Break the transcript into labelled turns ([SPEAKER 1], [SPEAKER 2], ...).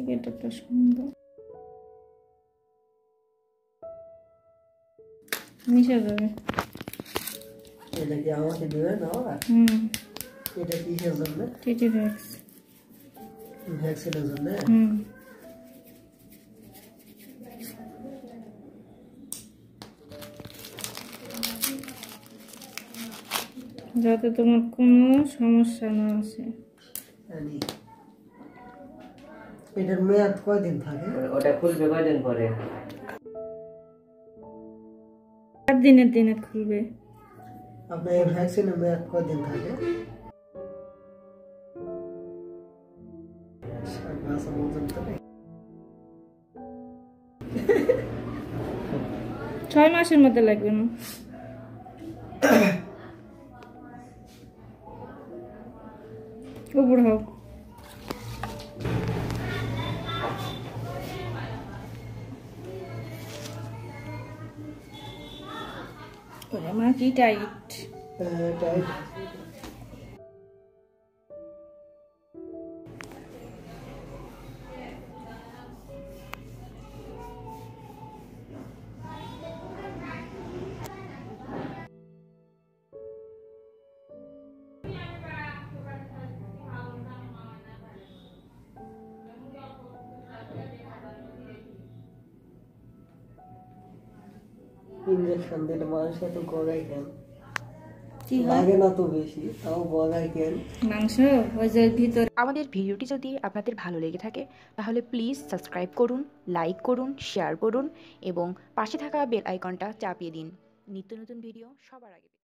[SPEAKER 1] ক্যালিকেটারটা সুন্দর। মিশে যাবে।
[SPEAKER 2] এটা কি আমাকে দিবে না? এটা কিসের জন্য?
[SPEAKER 1] TT Vax.
[SPEAKER 2] ভ্যাকসিনের জন্য?
[SPEAKER 1] যাতে তোমার কোনো সমস্যা না আসে।
[SPEAKER 2] এটার মেয়াদ কয়দিন থাকে?
[SPEAKER 3] ওটা খুলবে কয়দিন পরে?
[SPEAKER 1] 4 দিনের দিনে খুলবে।
[SPEAKER 2] আপনার এই ভ্যাকসিনের মেয়াদ কয়দিন থাকে?
[SPEAKER 1] 6 মাসের মধ্যে লাগবে না। উপর হোক। মা কি টাইট।
[SPEAKER 2] টাইট। ইনজেকশন দিলে মানুষ এত গলায় কেন? লাগে না তো বেশি, তাও গলায় কেন?
[SPEAKER 1] মাংস ওই যে ভিতর।
[SPEAKER 4] আমাদের ভিডিওটি যদি আপনাদের ভালো লেগে থাকে তাহলে প্লিজ সাবস্ক্রাইব করুন, লাইক করুন, শেয়ার করুন এবং পাশে থাকা বেল আইকনটা চাপিয়ে দিন নিত্য নতুন ভিডিও সবার আগে।